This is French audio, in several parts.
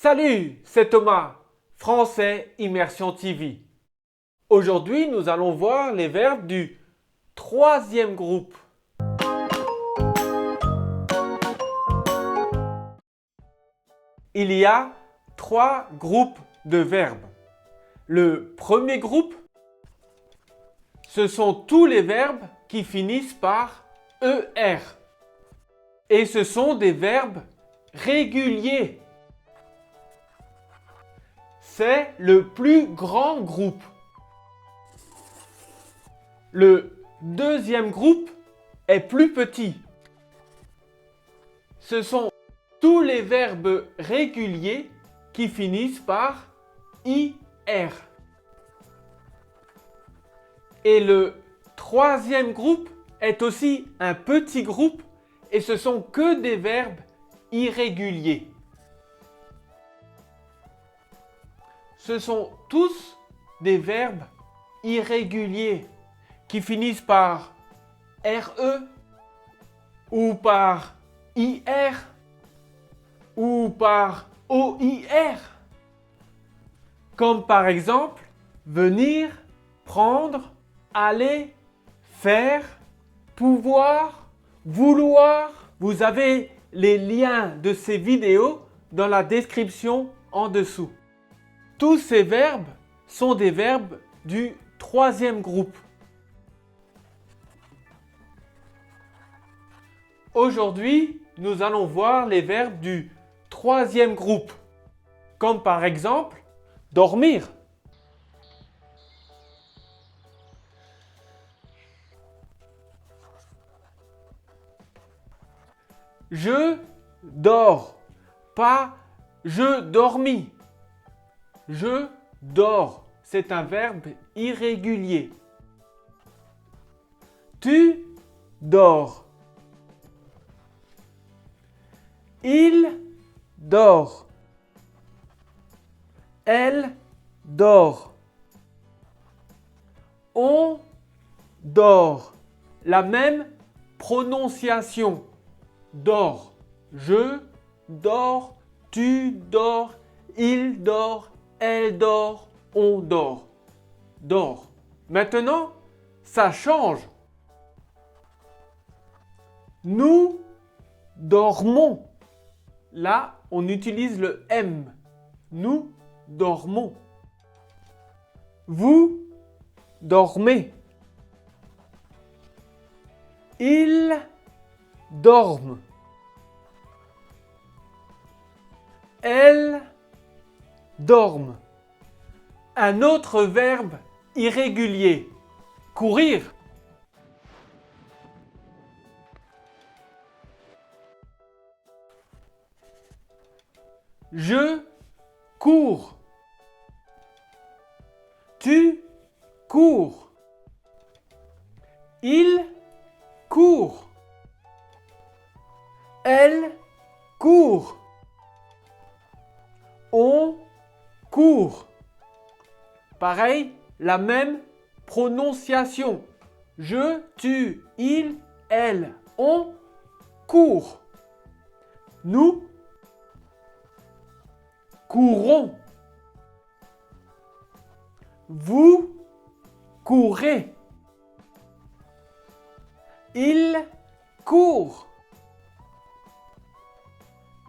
Salut, c'est Thomas, Français Immersion TV. Aujourd'hui, nous allons voir les verbes du troisième groupe. Il y a trois groupes de verbes. Le premier groupe, ce sont tous les verbes qui finissent par ER. Et ce sont des verbes réguliers. C'est le plus grand groupe. Le deuxième groupe est plus petit. Ce sont tous les verbes réguliers qui finissent par IR. Et le troisième groupe est aussi un petit groupe et ce sont que des verbes irréguliers. Ce sont tous des verbes irréguliers qui finissent par RE ou par IR ou par OIR. Comme par exemple venir, prendre, aller, faire, pouvoir, vouloir. Vous avez les liens de ces vidéos dans la description en dessous. Tous ces verbes sont des verbes du troisième groupe. Aujourd'hui, nous allons voir les verbes du troisième groupe, comme par exemple dormir. Je dors, pas je dormis. Je dors, c'est un verbe irrégulier. Tu dors. Il dort. Elle dort. On dort. La même prononciation. Dort. Je dors. Tu dors. Il dort. Elle dort. On dort. Dort. Maintenant, ça change. Nous dormons. Là, on utilise le M. Nous dormons. Vous dormez. Ils dorment. Elles dorment. Un autre verbe irrégulier. Courir. Je cours. Tu cours. Il court. Elle court. On court. Pareil, la même prononciation. Je, tu, il, elle, on court. Nous courons. Vous courez. Il court.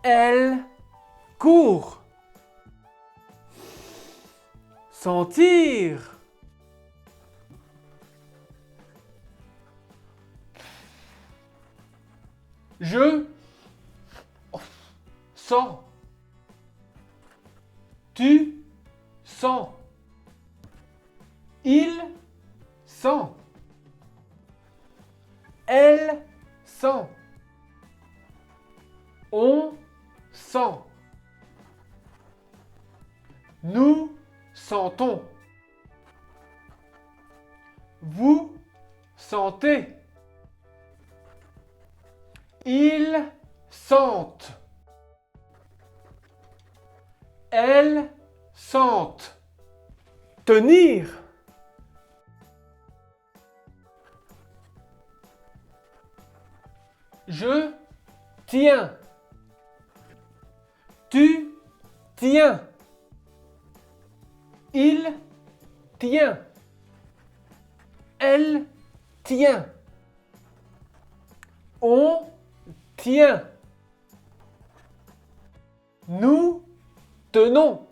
Elle court. Sentir. Je sens. Tu sens. Il sent. Elle sent. On sent. Nous sentons. Vous sentez. Ils sentent. Elles sentent. Tenir. Je tiens. Tu tient. Il tient. Elle tient. On tient. Nous tenons.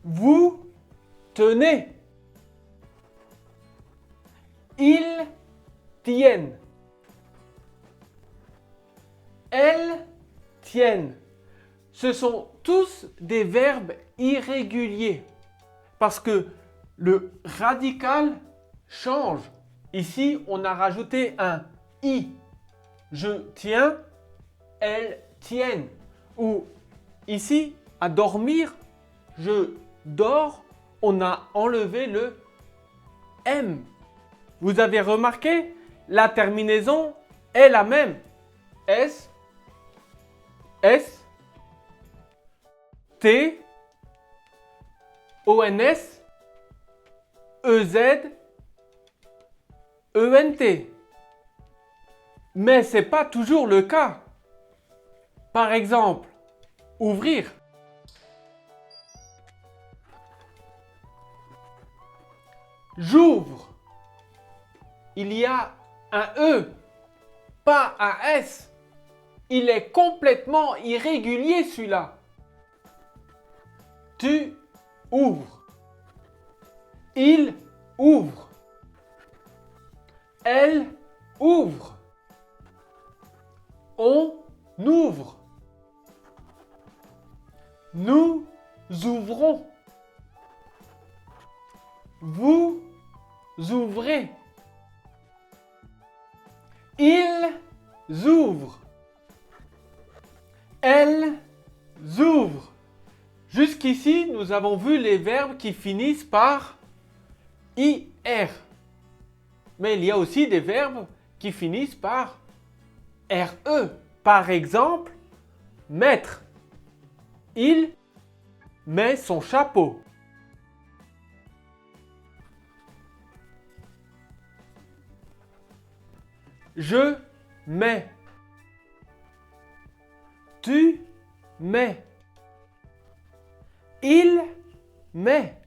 Vous tenez. Ils tiennent. Elles tiennent. Ce sont tous des verbes irréguliers parce que le radical change. Ici, on a rajouté un i. Je tiens, elles tiennent. Ou ici, à dormir, je dors, on a enlevé le m. Vous avez remarqué, la terminaison est la même. S, S, T, ONS, EZ, ENT. Mais ce n'est pas toujours le cas. Par exemple, ouvrir. J'ouvre. Il y a un E, pas un S. Il est complètement irrégulier celui-là. Tu ouvres. Il ouvre. Elle ouvre. On ouvre. Nous ouvrons. Vous ouvrez. Ils ouvrent. Elles ouvrent. Jusqu'ici, nous avons vu les verbes qui finissent par IR. Mais il y a aussi des verbes qui finissent par RE. Par exemple, mettre. Il met son chapeau. Je mets. Tu mets. Il met.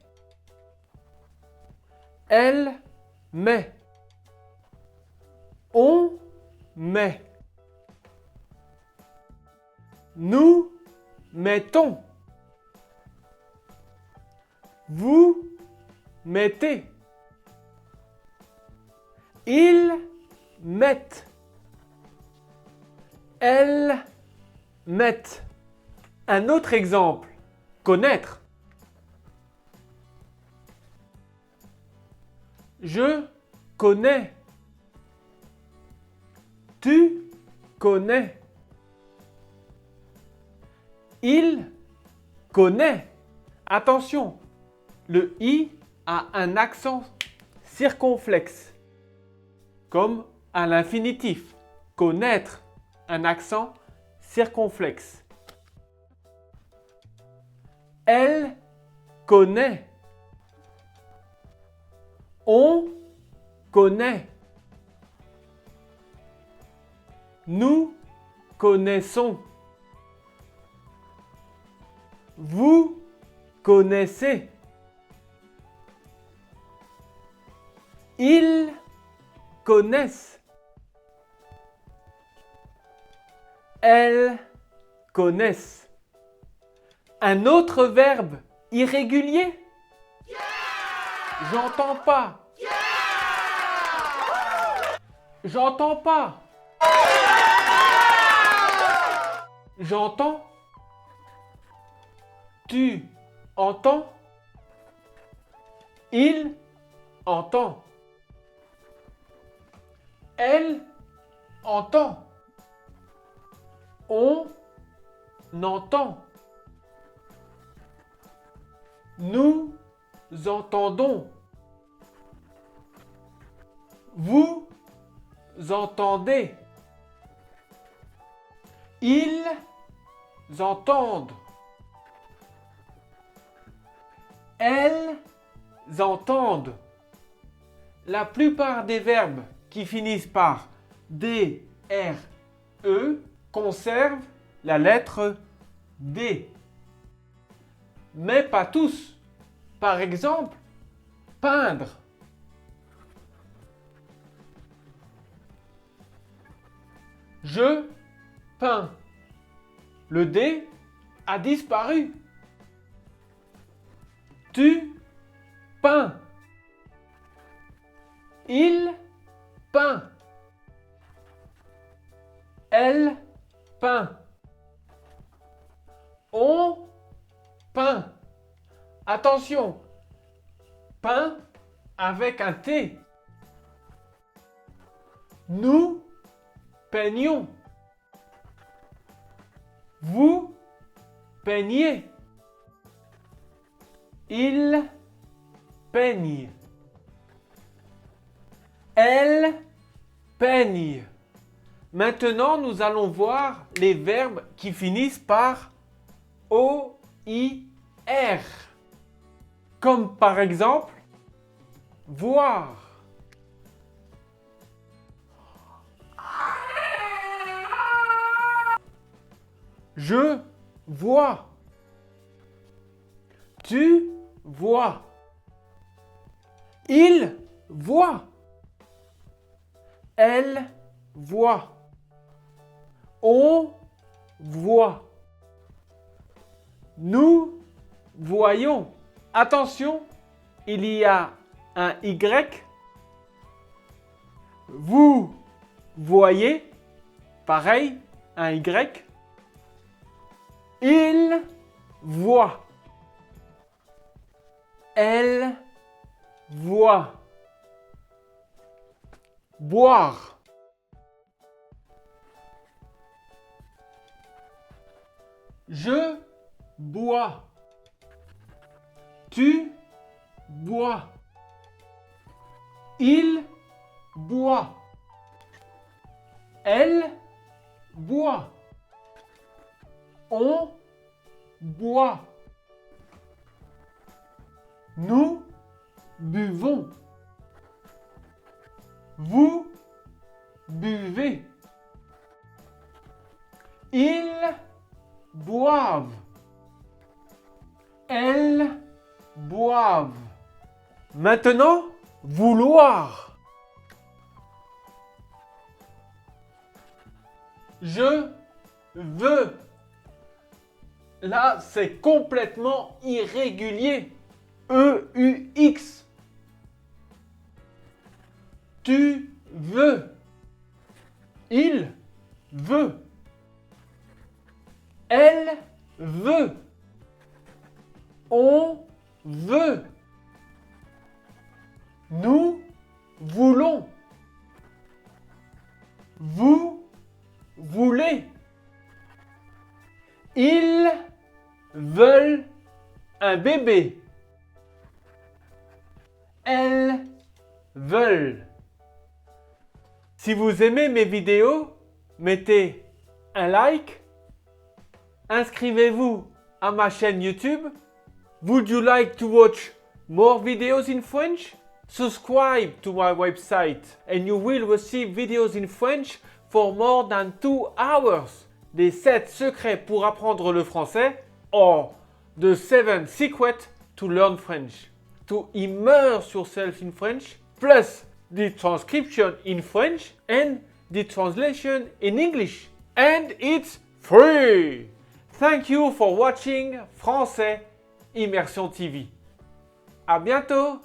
Elle met. On met. Nous mettons. Vous mettez. Ils mettent. Elles mettent. Un autre exemple. Connaître. Je connais. Tu connais. Il connaît. Attention, le i a un accent circonflexe, comme à l'infinitif. Connaître, un accent circonflexe. Elle connaît. On connaît. Nous connaissons. Vous connaissez. Ils connaissent. Elles connaissent. Un autre verbe irrégulier? J'entends pas. J'entends pas. J'entends. Tu entends. Il entend. Elle entend. On entend. Nous entendons. Vous entendez. Ils entendent. Elles entendent. La plupart des verbes qui finissent par D, R, E conservent la lettre D. Mais pas tous. Par exemple, peindre. Je peins. Le D a disparu. Tu peins. Il peint. Elle peint. On peint. Attention, peint avec un T. Nous peignons. Vous peignez. Il peigne. Elle peigne. Maintenant, nous allons voir les verbes qui finissent par O-I-R. Comme par exemple, voir. Je vois. Tu vois. Il voit. Elle voit. On voit. Nous voyons. Attention, il y a un Y. Vous voyez. Pareil, un Y. Il voit. Elle voit. Boire. Je bois. Tu bois. Il boit. Elle boit. On boit. Nous buvons. Vous buvez. Ils boivent. Elles boivent. Maintenant, vouloir. Je veux. Là, c'est complètement irrégulier. E-U-X. Tu veux. Il veut. Elle veut. On veut. Nous voulons. Vous voulez. Ils veulent un bébé. Elles veulent. Si vous aimez mes vidéos, mettez un like. Inscrivez-vous à ma chaîne YouTube. Would you like to watch more videos in French? Subscribe to my website and you will receive videos in French for more than 2 hours. Les 7 secrets pour apprendre le français or the 7 secrets to learn French. To immerse yourself in French, plus the transcription in French and the translation in English. And it's free! Thank you for watching Français Immersion TV. À bientôt!